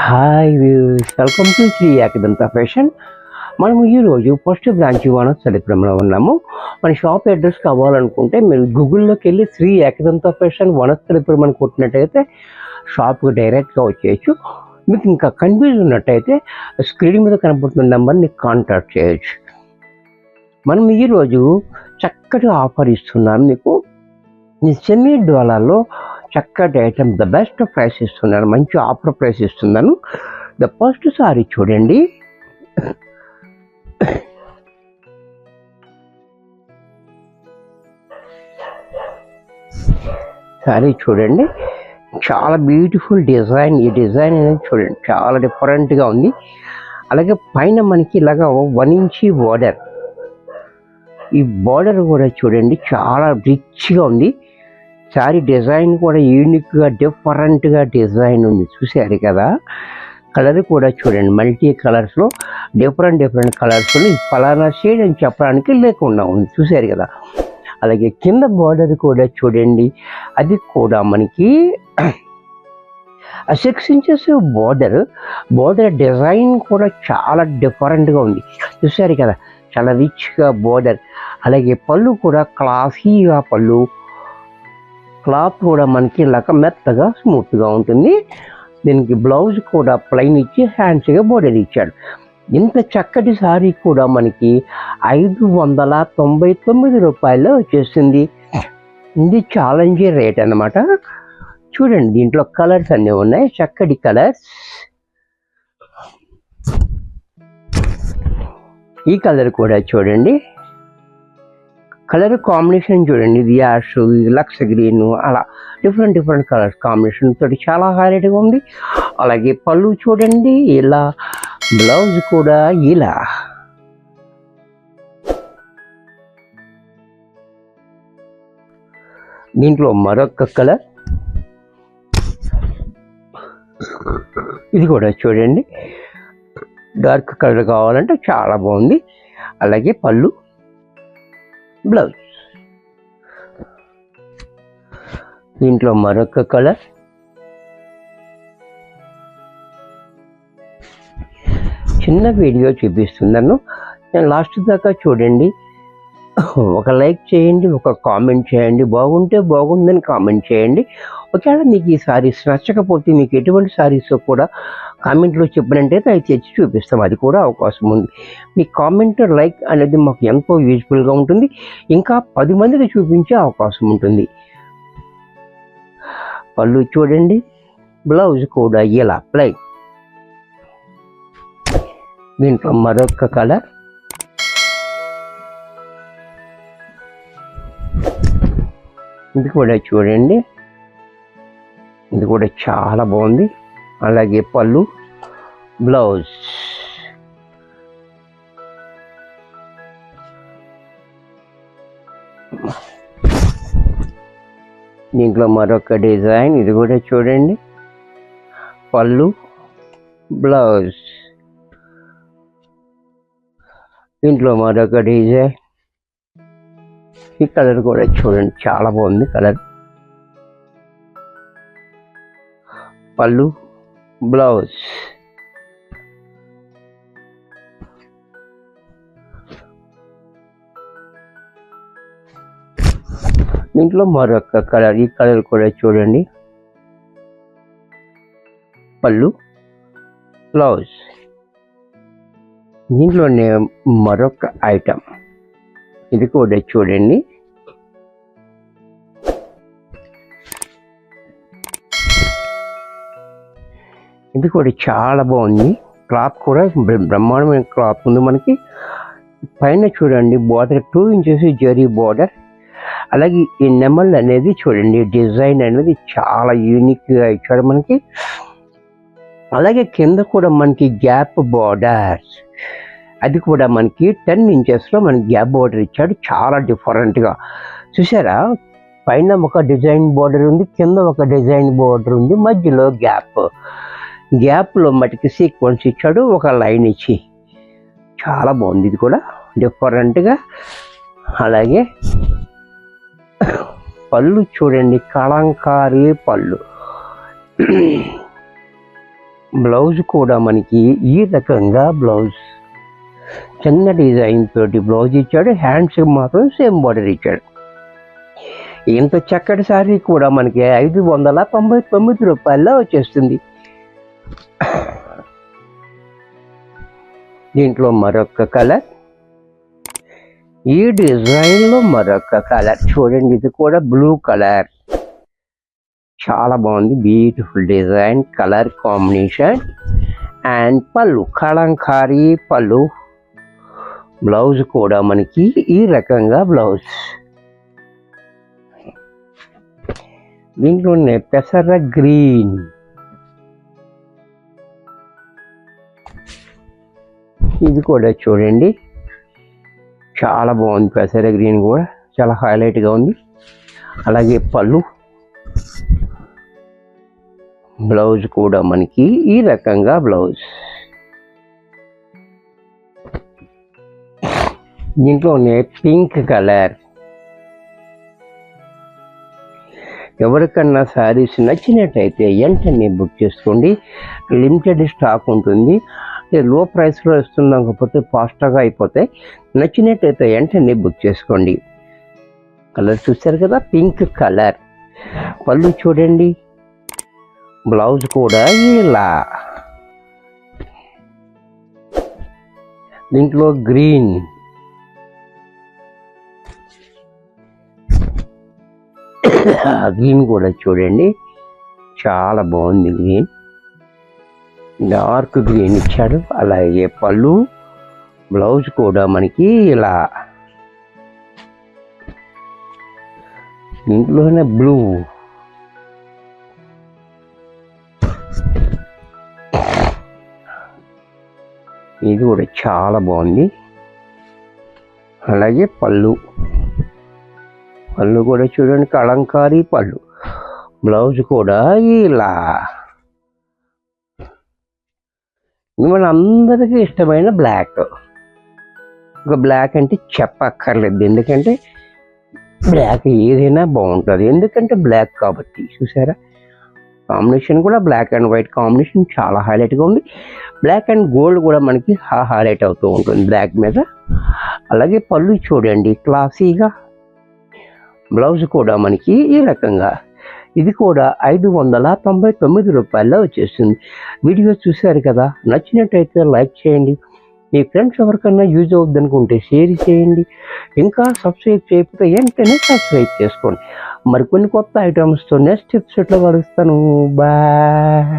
Hi views, welcome to Shri Ekadanta fashion. మనము ఈరోజు first branch వనస్థలిపురంలో ఉన్నాము. మన షాప్ అడ్రస్ కావాలనుకుంటే మీరు గూగుల్లోకి వెళ్ళి శ్రీ ఏకదంత ఫ్యాషన్ వనస్థలిపురం అని కొట్టినట్టయితే షాప్కి డైరెక్ట్గా వచ్చేయచ్చు. మీకు ఇంకా కన్ఫ్యూజ్ ఉన్నట్టయితే స్క్రీన్ మీద కనబడుతున్న నెంబర్ని కాంటాక్ట్ చేయొచ్చు. మనం ఈరోజు చక్కటి ఆఫర్ ఇస్తున్నాం మీకు. ఈ సెమీ డోలాలో చక్కటి ఐటమ్, ద బెస్ట్ ప్రైస్ ఇస్తున్నాను, మంచి ఆఫర్ ప్రైస్ ఇస్తున్నాను. ద ఫస్ట్ సారీ చూడండి. సారీ చూడండి, చాలా బ్యూటిఫుల్ డిజైన్. ఈ డిజైన్ అనేది చూడండి, చాలా డిఫరెంట్గా ఉంది. అలాగే పైన మనకి ఇలాగా 1 ఇంచ్ బార్డర్. ఈ బార్డర్ కూడా చూడండి చాలా రిచ్గా ఉంది. శారీ డిజైన్ కూడా యూనిక్గా డిఫరెంట్గా డిజైన్ ఉంది, చూసారు కదా. కలర్ కూడా చూడండి, మల్టీ కలర్స్లో డిఫరెంట్ కలర్స్లో ఫలానా షేడ్ అని చెప్పడానికి లేకుండా ఉంది, చూసారు కదా. అలాగే కింద బార్డర్ కూడా చూడండి, అది కూడా మనకి 6 ఇంచెస్ బార్డర్ డిజైన్ కూడా చాలా డిఫరెంట్గా ఉంది, చూసారు కదా. చాలా రిచ్గా బార్డర్. అలాగే పళ్ళు కూడా క్లాసీగా పళ్ళు, క్లాత్ కూడా మనకి ఇలాగ మెత్తగా స్మూత్గా ఉంటుంది. దీనికి బ్లౌజ్ కూడా ప్లెయిన్ ఇచ్చి హ్యాండ్స్గా బోర్డర్ ఇచ్చాడు. ఇంత చక్కటి సారీ కూడా మనకి 599 రూపాయల్లో వచ్చేసింది. ఇది ఛాలెంజ్ రేట్ అన్నమాట. చూడండి, దీంట్లో కలర్స్ అన్నీ ఉన్నాయి, చక్కటి కలర్స్. ఈ కలర్ కూడా చూడండి, కలర్ కాంబినేషన్ చూడండి. ఇది యాష్, ఇది లక్స్ గ్రీన్, అలా డిఫరెంట్ కలర్స్ కాంబినేషన్ తోటి చాలా హైలైట్గా ఉంది. అలాగే పళ్ళు చూడండి ఇలా, బ్లౌజ్ కూడా ఇలా. దీంట్లో మరొక కలర్, ఇది కూడా చూడండి డార్క్ కలర్ కావాలంటే చాలా బాగుంది. అలాగే పళ్ళు, బ్లౌజ్. దీంట్లో మరొక కలర్, చిన్న వీడియో చూపిస్తున్నాను, నేను లాస్ట్ దాకా చూడండి. ఒక లైక్ చేయండి, ఒక కామెంట్ చేయండి, బాగుంటే బాగుందని కామెంట్ చేయండి. ఒకవేళ మీకు ఈ సారీస్ నచ్చకపోతే మీకు ఎటువంటి సారీస్ కూడా కామెంట్లో చెప్పినట్టయితే అవి తెచ్చి చూపిస్తాం, అది కూడా అవకాశం ఉంది. మీ కామెంట్, లైక్ అనేది మాకు ఎంతో యూజ్ఫుల్గా ఉంటుంది, ఇంకా 10 మందికి చూపించే అవకాశం ఉంటుంది. పళ్ళు చూడండి, బ్లౌజ్ కూడా ఇలా ప్లెయిన్. దీంట్లో మరొక కలర్, ఇది కూడా చూడండి, ఇది కూడా చాలా బాగుంది. అలాగే పళ్ళు, బ్లౌజ్. దీంట్లో మరొక డిజైన్, ఇది కూడా చూడండి, పళ్ళు, బ్లౌజ్. దీంట్లో మరొక డిజైన్, ఈ కలర్ కూడా చూడండి చాలా బాగుంది కలర్. పళ్ళు, బ్లౌజ్. దీంట్లో మరొక కలర్, ఈ కలర్ కూడా చూడండి, పళ్ళు, బ్లౌజ్. దీంట్లోనే మరొక ఐటమ్, ఇది కూడా చూడండి, ఇది కూడా చాలా బాగుంది. క్లాత్ కూడా బ్రహ్మాండమైన క్లాత్ ఉంది మనకి. పైన చూడండి బార్డర్ 2 ఇంచెస్ జరీ బార్డర్. అలాగే ఈ నెమల్ అనేది చూడండి, డిజైన్ అనేది చాలా యూనిక్గా ఇచ్చాడు మనకి. అలాగే కింద కూడా మనకి గ్యాప్ బార్డర్, అది కూడా మనకి 10 ఇంచెస్లో మనకి గ్యాప్ బార్డర్ ఇచ్చాడు, చాలా డిఫరెంట్గా. చూసారా, పైన ఒక డిజైన్ బార్డర్ ఉంది, కింద ఒక డిజైన్ బార్డర్ ఉంది, మధ్యలో గ్యాప్లో మటుకి సీక్వెన్స్ ఇచ్చాడు, ఒక లైన్ ఇచ్చి. చాలా బాగుంది, ఇది కూడా డిఫరెంట్గా. అలాగే పళ్ళు చూడండి, కలంకారీ పళ్ళు. బ్లౌజ్ కూడా మనకి ఈ రకంగా బ్లౌజ్ చిన్న డిజైన్ తోటి బ్లౌజ్ ఇచ్చాడు. హ్యాండ్స్కి మాత్రం సేమ్ బార్డర్ ఇచ్చాడు. ఇంత చక్కటి శారీ కూడా మనకి 599 రూపాయల్లో వచ్చేస్తుంది. దీంట్లో మరొక కలర్, ఈ డిజైన్లో మరొక కలర్ చూడండి. ఇది కూడా బ్లూ కలర్, చాలా బాగుంది. Beautiful design, colour combination. And పళ్ళు కలంకారీ పళ్ళు. బ్లౌజ్ కూడా మనకి ఈ రకంగా బ్లౌజ్. దీంట్లోనే పెసర గ్రీన్, ఇది కూడా చూడండి చాలా బాగుంది. పెసర గ్రీన్ కూడా చాలా హైలైట్గా ఉంది. అలాగే పళ్ళు, బ్లౌజ్ కూడా మనకి ఈ రకంగా బ్లౌజ్. దీంట్లోనే పింక్ కలర్. ఎవరికన్నా శారీస్ నచ్చినట్టయితే వెంటనే బుక్ చేసుకోండి. లిమిటెడ్ స్టాక్ ఉంటుంది. లో ప్రైస్లో ఇస్తున్నాం కాకపోతే ఫాస్ట్గా అయిపోతాయి. నచ్చినట్టయితే వెంటనే బుక్ చేసుకోండి. కలర్ చూస్తారు కదా, పింక్ కలర్. పళ్ళు చూడండి, బ్లౌజ్ కూడా ఇలా. దీంట్లో గ్రీన్, గ్రీన్ కూడా చూడండి చాలా బాగుంది. గ్రీన్, డార్క్ గ్రీన్ ఇచ్చాడు. అలాగే పళ్ళు, బ్లౌజ్ కూడా మనకి ఇలా. దీంట్లోనే బ్లూ, ఇది కూడా చాలా బాగుంది. అలాగే పళ్ళు, పళ్ళు కూడా చూడండి కలంకారీ పళ్ళు. బ్లౌజ్ కూడా ఇలా. మన అందరికీ ఇష్టమైన బ్లాక్. ఒక బ్లాక్ అంటే చెప్పక్కర్లేదు, ఎందుకంటే బ్లాక్ ఏదైనా బాగుంటుంది, ఎందుకంటే బ్లాక్ కాబట్టి. చూసారా కాంబినేషన్ కూడా బ్లాక్ అండ్ వైట్ కాంబినేషన్ చాలా హైలైట్గా ఉంది. బ్లాక్ అండ్ గోల్డ్ కూడా మనకి హైలైట్ అవుతూ ఉంటుంది బ్లాక్ మీద. అలాగే పళ్ళు చూడండి క్లాసీగా. బ్లౌజ్ కూడా మనకి ఈ రకంగా. ఇది కూడా 599 రూపాయల్లో వచ్చేస్తుంది. వీడియో చూశారు కదా, నచ్చినట్టయితే లైక్ చేయండి. మీ ఫ్రెండ్స్ ఎవరికన్నా యూజ్ అవుద్ది అనుకుంటే షేర్ చేయండి. ఇంకా సబ్స్క్రైబ్ చేయకపోతే వెంటనే సబ్స్క్రైబ్ చేసుకోండి. మరికొన్ని కొత్త ఐటమ్స్తో నెక్స్ట్ ఎపిసోడ్లో కలుస్తాను. బాయ్.